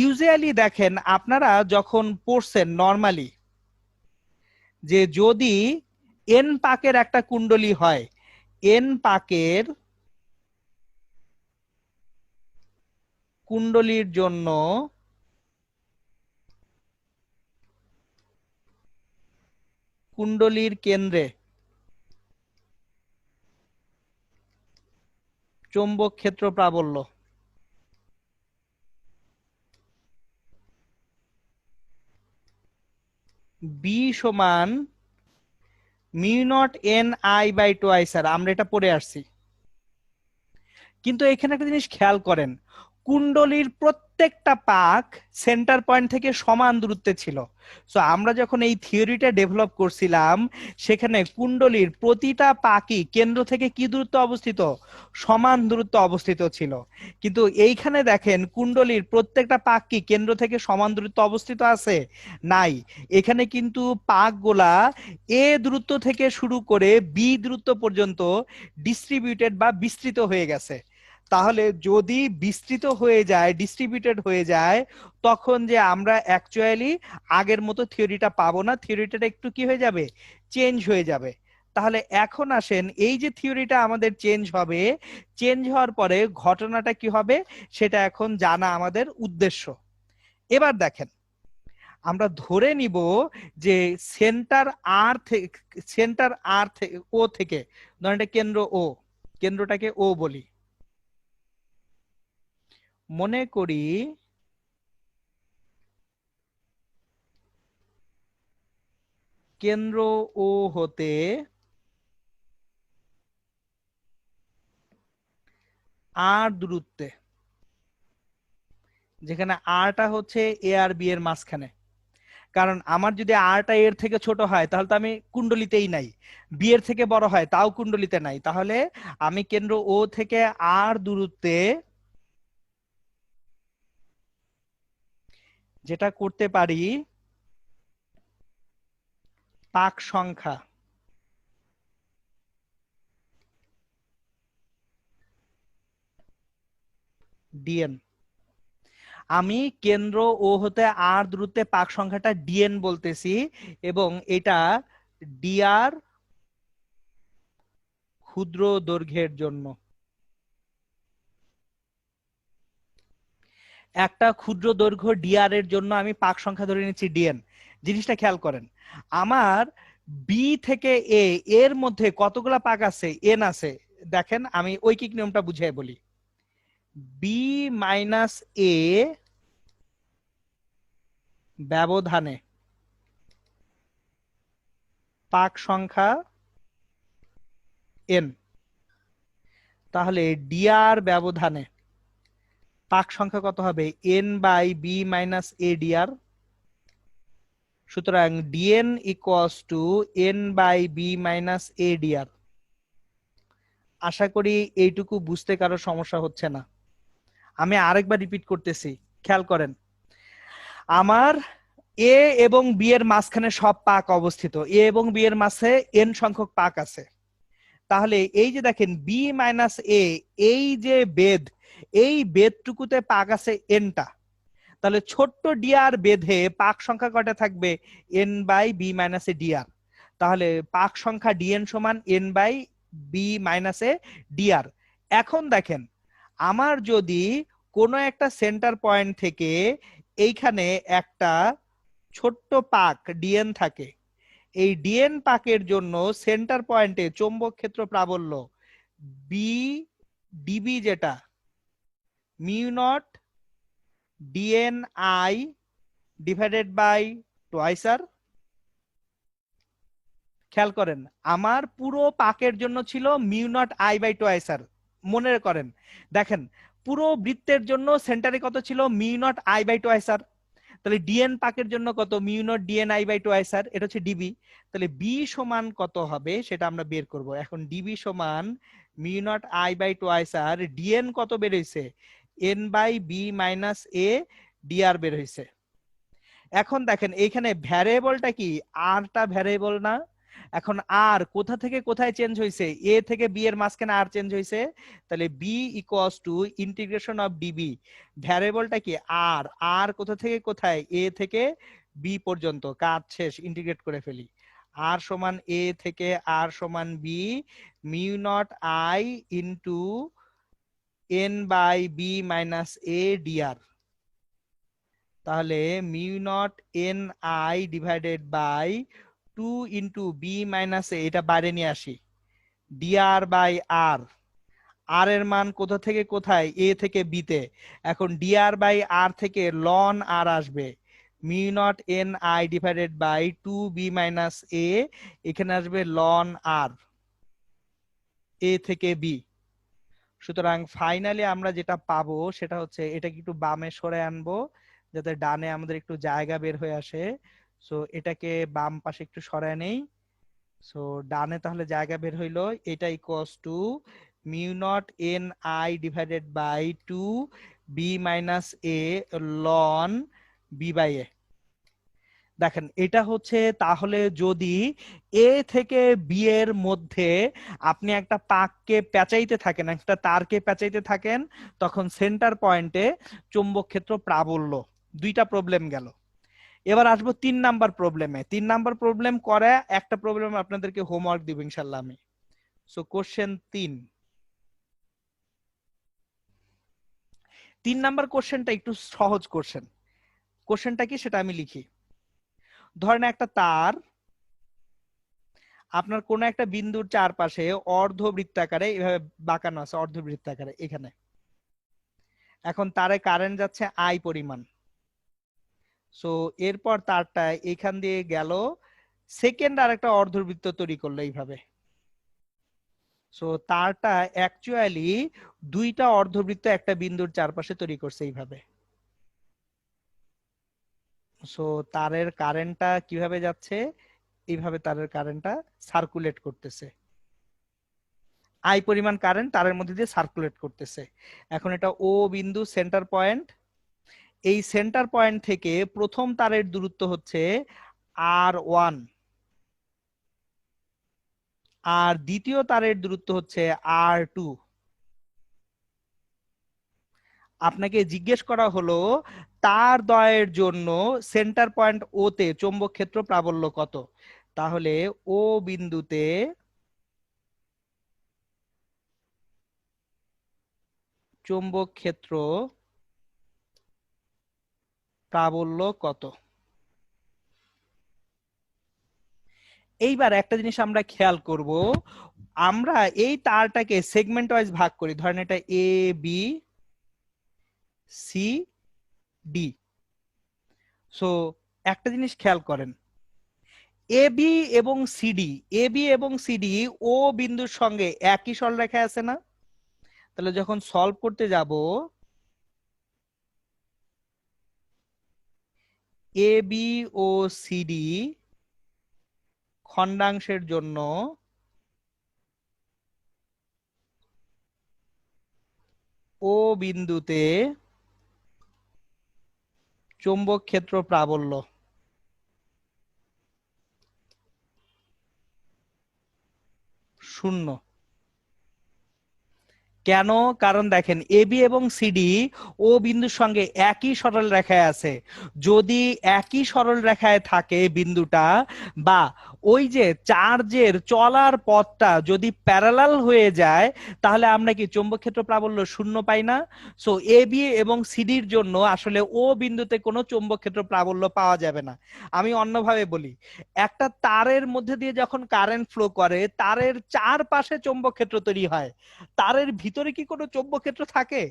ইউজুয়ালি দেখেন আপনারা যখন পড়ছেন নরমালি, যে যদি এন পাকের একটা কুণ্ডলী হয়, এন পাকের কুণ্ডলীর জন্য কুণ্ডলীর কেন্দ্রে চৌম্বক ক্ষেত্র প্রাবল্য বি সমান mu naught N I by twice R, আমরা এটা পড়ে আসছি। কিন্তু এখানে একটা জিনিস খেয়াল করেন, কুণ্ডলীর প্রত্যেকটা পাক সেন্টার পয়েন্ট থেকে সমান দূরত্বে ছিল। সো আমরা যখন এই থিওরিটা ডেভেলপ করছিলাম, সেখানে কুণ্ডলীর প্রতিটা পাকই কেন্দ্র থেকে কি দূরত্ব অবস্থিত? সমান দূরত্ব অবস্থিত ছিল। কিন্তু এইখানে দেখেন কুণ্ডলীর প্রত্যেকটা পাক কি কেন্দ্র থেকে সমান দূরত্ব অবস্থিত আছে? নাই। এখানে কিন্তু পাকগুলা এ দূরত্ব থেকে শুরু করে বি দূরত্ব পর্যন্ত ডিস্ট্রিবিউটেড বা বিস্তৃত হয়ে গেছে। তাহলে যদি বিস্তৃত হয়ে যায়, ডিস্ট্রিবিউটেড হয়ে যায়, তখন যে আমরা অ্যাকচুয়ালি আগের মতো থিওরিটা পাবো না, থিওরিটা একটু কি হয়ে যাবে? চেঞ্জ হয়ে যাবে। তাহলে এখন আসেন, এই যে থিওরিটা আমাদের চেঞ্জ হবে, চেঞ্জ হওয়ার পরে ঘটনাটা কি হবে সেটা এখন জানা আমাদের উদ্দেশ্য। এবার দেখেন, আমরা ধরে নিব যে সেন্টার আর থেকে, সেন্টার আর থেকে ও থেকে, ধরেন এটা কেন্দ্র ও, কেন্দ্রটাকে ও বলি, মনে করি কেন্দ্র ও হতে আর দূরত্বে, যেখানে আরটা হচ্ছে এ আর বি এর মাঝখানে। কারণ আমার যদি আরটা এর থেকে ছোট হয় তাহলে তো আমি কুণ্ডলিতেই নাই, বি এর থেকে বড় হয় তাও কুণ্ডলিতে নাই। তাহলে আমি কেন্দ্র ও থেকে আর দূরত্বে যেটা করতে পারি, পাক সংখ্যা ডিএন, আমি কেন্দ্র ও হতে আর দূরত্বে পাক সংখ্যাটা ডিএন বলতেছি, এবং এটা ডিআর ক্ষুদ্র দৈর্ঘ্যের জন্য। একটা ক্ষুদ্র দৈর্ঘ্য ডিআর এর জন্য আমি পাক সংখ্যা ধরে নিচ্ছি ডিএন। জিনিসটা খেয়াল করেন, আমার বি থেকে এ এর মধ্যে কতগুলা পাক আছে? এন আছে। দেখেন আমি ঐকিক নিয়মটা বুঝিয়ে বলি, বি মাইনাস এ ব্যবধানে পাক সংখ্যা এন, তাহলে ডিআর ব্যবধানে পাক সংখ্যা কত হবে? N by B minus A DR. সুতরাং DN equals to N by B minus A DR. আশা করি এইটুকু বুঝতে কারো সমস্যা হচ্ছে না। আমি আরেকবার রিপিট করতেছি, খেয়াল করেন, আমার এ এবং বি এর মাঝখানে সব পাক অবস্থিত, এ এবং বি এর মাঝে এন সংখ্যক পাক আছে। তাহলে এই যে দেখেন বি মাইনাস এ, এই যে বেদ, এই বেদটুকুতে পাক আছে এনটা। তাহলে ছোট্ট ডিআর বেধে পাক সংখ্যা কয়টা থাকবে? N by B minus A DR. তাহলে পাক সংখ্যা ডিএন সমান N by B minus A DR. এখন দেখেন, আমার যদি কোনো একটা সেন্টার পয়েন্ট থেকে এইখানে একটা ছোট্ট পাক ডিএন থাকে, এই ডিএন পাকের জন্য সেন্টার পয়েন্টে চৌম্বক ক্ষেত্র প্রাবল্য বি ডিবি, যেটা mu naught DN I divided by twice R. খেয়াল করেন আমার পুরো পাকের জন্য ছিল mu not I by twice R, মনে করেন দেখেন পুরো বৃত্তের জন্য সেন্টারে কত ছিল mu not I by twice R, তাহলে ডিএন পাকের জন্য কত mu naught DN I by twice R, এটা হচ্ছে ডিবি। তাহলে বি সমান কত হবে সেটা আমরা বের করব। এখন ডিবি সমান mu not I by twice R, DN কত বের হইছে N by B minus A DR বের হইছে। এখন দেখেন এইখানে ভ্যারিয়েবলটা কি আরটা ভ্যারিয়েবল না, এখন আর কোথা থেকে কোথায় চেঞ্জ হয়েছে এ থেকে বি এর মাঝখানে আর চেঞ্জ হয়েছে, তাহলে B equals to integration of DB, ভ্যারিয়েবলটা কি আর, আর কোথা থেকে কোথায় এ থেকে বি পর্যন্ত, কাজ শেষ ইন্টিগ্রেট করে ফেলি। আর সমান এ থেকে আর সমান B mu not I into N by B minus A DR, তাহলে mu naught N I divided by 2 into B minus A, এটা বাইরে নিয়ে আসি, ডিআর বাই আর, আর এর মান কোথা থেকে কোথায় এ থেকে বি তে, এখন ডিআর বাই আর থেকে লন আর আসবে, mu naught N I divided by 2 B minus A, এখানে আসবে লন আর এ থেকে বি। সুতরাং ফাইনালি আমরা যেটা পাবো সেটা হচ্ছে, এটাকে একটু বামে সরে আনবো যাতে ডানে আমাদের একটু জায়গা বের হয়ে আসে। সো এটাকে বাম পাশে একটু সরায় নেই। সো ডানে তাহলে জায়গা বের হইলো, এটা equals to mu naught N I divided by 2 B minus A ln B by A. দেখেন এটা হচ্ছে তাহলে যদি এ থেকে বি এর মধ্যে আপনি একটা পাককে পেঁচাইতে থাকেন, একটা তারকে পেঁচাইতে থাকেন, তখন সেন্টার পয়েন্টে চৌম্বক ক্ষেত্র প্রাবল্য। দুইটা প্রবলেম গেল। এবার আসবো 3 নাম্বার প্রবলেমে। 3 নাম্বার প্রবলেম করে একটা প্রবলেম আপনাদেরকে হোমওয়ার্ক দিব ইনশাআল্লাহ আমি। সো কোশ্চেন 3 নাম্বার কোশ্চেনটা একটু সহজ কোশ্চেন। কোশ্চেনটা কি সেটা আমি লিখি। ধরেন একটা তার আপনার কোন একটা বিন্দুর চারপাশে অর্ধবৃত্তাকারে এভাবে বাঁকানো আছে, অর্ধবৃত্তাকারে এখানে। এখন তারে কারেন্ট যাচ্ছে আই পরিমাণ। সো এরপর তারটা এখান দিয়ে গেল, সেকেন্ড আর একটা অর্ধবৃত্ত তৈরি করলো এইভাবে। সো তারটা অ্যাকচুয়ালি দুইটা অর্ধবৃত্ত একটা বিন্দুর চারপাশে তৈরি করছে এইভাবে। সো তারের কারেন্টটা কিভাবে যাচ্ছে, এইভাবে তারের কারেন্টটা সার্কুলেট করতেছে, আই পরিমাণ কারেন্ট তারের মধ্যে দিয়ে সার্কুলেট করতেছে। এখন এটা ও বিন্দু সেন্টার পয়েন্ট, এই সেন্টার পয়েন্ট থেকে প্রথম তারের দূরত্ব হচ্ছে R1, আর দ্বিতীয় তারের দূরত্ব হচ্ছে R2। আপনাকে জিজ্ঞেস করা হলো তার দ্বয়ের জন্য সেন্টার পয়েন্ট ও তে চৌম্বক ক্ষেত্র প্রাবল্য কত। তাহলে ও বিন্দুতে চৌম্বক ক্ষেত্র প্রাবল্য কত। এইবার একটা জিনিস আমরা খেয়াল করব, আমরা এই তারটাকে সেগমেন্ট ওয়াইজ ভাগ করি। ধরেন এটা A B C D. So একটা জিনিস খেয়াল করেন, এ বি এবং সিডি, এ বি এবং সিডি ও বিন্দুর সঙ্গে একই সরলরেখায় আছে না? তাহলে যখন সলভ করতে যাব, এ বি ও সিডি খণ্ডাংশের জন্য ও বিন্দুতে চৌম্বক ক্ষেত্র প্রাবল্য 0। কেন? কারণ দেখেন এবি এবং সিডি ও বিন্দুর সঙ্গে একই সরল রেখায় আছে। যদি একই সরল রেখায় থাকে বিন্দুটা, বা ওই যে চার্জের চলার পথটা যদি প্যারালাল হয়ে যায়, তাহলে আমরা কি চৌম্বক ক্ষেত্র প্রাবল্য 0 পাই না? সো এবি এবং সিডির জন্য আসলে ও বিন্দুতে কোনো চৌম্বক ক্ষেত্র প্রাবল্য পাওয়া যাবে না। আমি অন্যভাবে বলি, একটা তারের মধ্যে দিয়ে যখন কারেন্ট ফ্লো করে, তারের চারপাশে চৌম্বক ক্ষেত্র তৈরি হয়, তারের ভিতরে ভিতরে কি কোনো চৌম্বক ক্ষেত্র থাকে?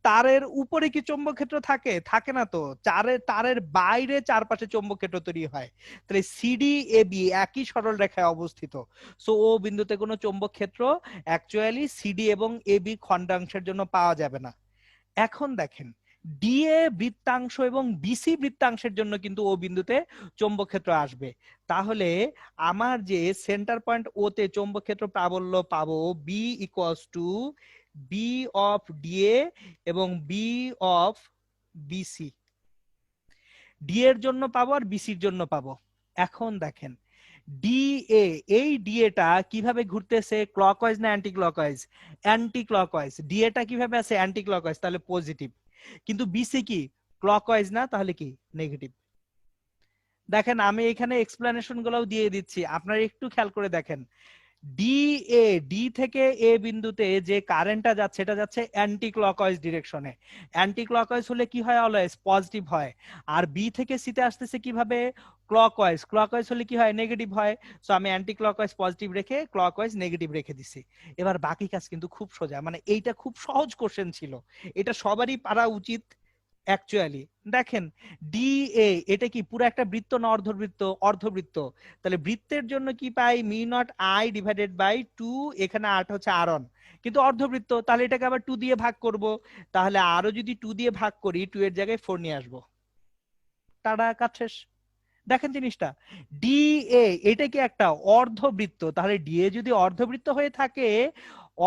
তারের উপরে কি চৌম্বক ক্ষেত্র থাকে? থাকে না তো। তারের বাইরে চারপাশে চৌম্বক ক্ষেত্র তৈরি হয়। তাহলে সিডি এ বি একই সরল রেখায় অবস্থিত, সো ও বিন্দুতে কোনো চৌম্বক ক্ষেত্র অ্যাকচুয়ালি সিডি এবং এ বি খণ্ডাংশের জন্য পাওয়া যাবে না। এখন দেখেন, ডিএ বৃত্তাংশ এবং বিসি বৃত্তাংশের জন্য কিন্তু ও বিন্দুতে চৌম্বক ক্ষেত্র আসবে। তাহলে আমার যে সেন্টার পয়েন্ট ও তে চৌম্বক ক্ষেত্র প্রাবল্য পাবো B equals to B of DA এবং বি অফ বিসি। ডি এর জন্য পাবো আর বিসির জন্য পাবো। এখন দেখেন ডিএ, এই ডিএটা কিভাবে ঘুরতেছে, ক্লকওয়াইজ না অ্যান্টি ক্লকওয়াইজ? Anti clockwise. ডিএটা কিভাবে আছে, অ্যান্টি ক্লকওয়াইজ, তাহলে পজিটিভ। কিন্তু বিসি কি ক্লকওয়াইজ না, তাহলে কি নেগেটিভ। দেখেন আমি এখানে এক্সপ্লেনেশন গুলোও দিয়ে দিচ্ছি, আপনারা একটু খেয়াল করে দেখেন। ডি থেকে এ বিন্দুতে যে কারেন্টটা যাচ্ছে এটা যাচ্ছে অ্যান্টি ক্লকওয়াইজ ডিরেকশনে। অ্যান্টি ক্লকওয়াইজ হলে কি হয়, অলওয়েজ পজিটিভ হয়। আর বি থেকে সিতে আসতেছে কিভাবে, ক্লকওয়াইজ। ক্লকওয়াইজ হলে কি হয়, নেগেটিভ হয়। সো আমি অ্যান্টি ক্লকওয়াইজ পজিটিভ রেখে ক্লকওয়াইজ নেগেটিভ রেখে দিছি। এবার বাকি কাজ কিন্তু খুব সোজা, মানে এইটা খুব সহজ কোশ্চেন ছিল, এটা সবারই পারা উচিত অ্যাকচুয়ালি। দেখেন ডি এ, এটা কি পুরো একটা বৃত্ত না অর্ধবৃত্ত? অর্ধবৃত্ত। তাহলে বৃত্তের জন্য কি পাই, mu naught I divided by 2, এখানে আর হচ্ছে আর1, কিন্তু অর্ধবৃত্ত, তাহলে এটাকে আবার 2 দিয়ে ভাগ করব। তাহলে আরো যদি 2 দিয়ে ভাগ করি, 2 এর জায়গায় 4 নিয়ে আসবো। টাটা, কাজ শেষ। দেখেন জিনিসটা, ডি এ এটা কি একটা অর্ধবৃত্ত, তাহলে ডি এ যদি অর্ধবৃত্ত হয়ে থাকে,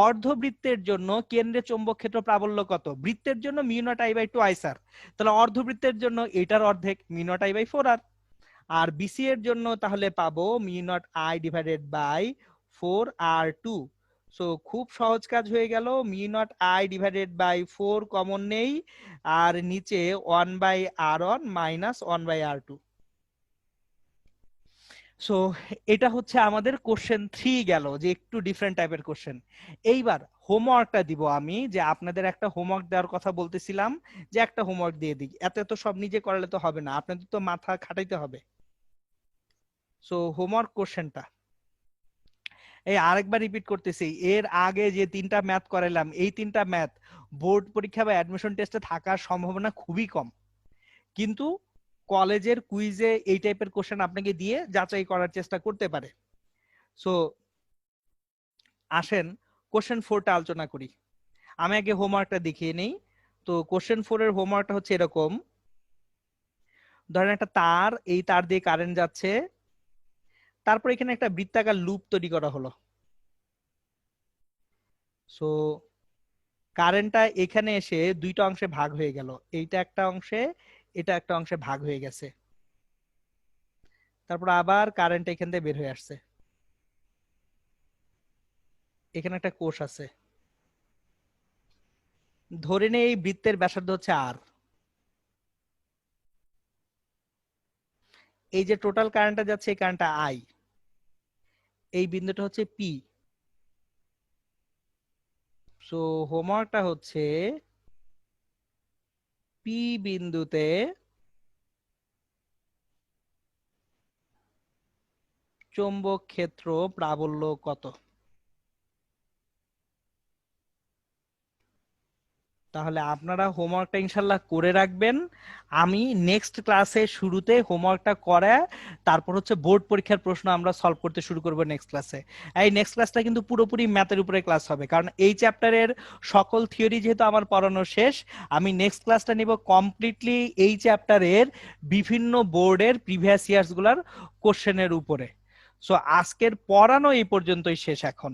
অর্ধবৃত্তের জন্য কেন্দ্রে চৌম্বক ক্ষেত্র প্রাবল্য কত? বৃত্তের জন্য mu not I by 2 I sir, তাহলে অর্ধবৃত্তের জন্য এটার অর্ধেক mu not I by 4 R. আর বিসি এর জন্য তাহলে পাবো mu not I divided by 4 R 2। So খুব সহজ কাজ হয়ে গেল, mu not I divided by 4 common নেই, আর নিচে 1 বাই আর1 মাইনাস 1 বাই আর2। সো এটা হচ্ছে আমাদের কোশ্চেন 3 গেল, যে একটু ডিফারেন্ট টাইপের কোশ্চেন। এইবার হোমওয়ার্কটা দিব আমি, যে আপনাদের একটা হোমওয়ার্ক দেওয়ার কথা বলতেছিলাম, যে একটা হোমওয়ার্ক দিয়ে দিই, এত তো সব নিজে করলে তো হবে না, আপনাদের তো মাথা খাটাইতে হবে। সো হোমওয়ার্ক কোশ্চেনটা এই আরেকবার রিপিট করতেছি, এর আগে যে 3টা ম্যাথ করাইলাম, এই 3টা ম্যাথ বোর্ড পরীক্ষা বা অ্যাডমিশন টেস্টে থাকার সম্ভাবনা খুবই কম, কিন্তু কলেজের কুইজে এই টাইপের কোশ্চেন আপনাকে দিয়ে যাচাই করার চেষ্টা করতে পারে। সো আসেন কোশ্চেন 4টা আলোচনা করি। আমি আগে হোমওয়ার্কটা দেখিয়ে নেই। তো কোশ্চেন 4 এর হোমওয়ার্কটা হচ্ছে এরকম, ধরেন একটা তার, এই তার দিয়ে কারেন্ট যাচ্ছে, তারপর এখানে একটা বৃত্তাকার লুপ তৈরি করা হলো। সো কারেন্টটা এখানে এসে 2টা অংশে ভাগ হয়ে গেল, এইটা একটা অংশে, এটা একটা অংশে ভাগ হয়ে গেছে। তারপর আবার কারেন্ট এখান থেকে বের হয়ে আসছে, এখানে একটা কোষ আছে। ধরে নে এই বৃত্তের ব্যাসার্ধ হচ্ছে আর, এই যে টোটাল কারেন্টটা যাচ্ছে এই কারেন্টটা আই, এই বিন্দুটা হচ্ছে পি। সো হোমওয়ার্কটা হচ্ছে পি বিন্দুতে চৌম্বক ক্ষেত্র প্রাবল্য কত? তাহলে আপনারা হোমওয়ার্কটা ইনশাল্লাহ করে রাখবেন। আমি নেক্সট ক্লাসে শুরুতে হোমওয়ার্কটা করে তারপর হচ্ছে বোর্ড পরীক্ষার প্রশ্ন আমরা সলভ করতে শুরু করব নেক্সট ক্লাসে। এই নেক্সট ক্লাসটা কিন্তু পুরোপুরি ম্যাথের উপরে ক্লাস হবে, কারণ এই চ্যাপ্টারের সকল থিওরি যেহেতু আমার পড়ানো শেষ, আমি নেক্সট ক্লাসটা নিব কমপ্লিটলি এই চ্যাপ্টারের বিভিন্ন বোর্ডের প্রিভিয়াস ইয়ার্স গুলার কোশ্চেনের উপরে। সো আজকের পড়ানো এই পর্যন্তই শেষ এখন।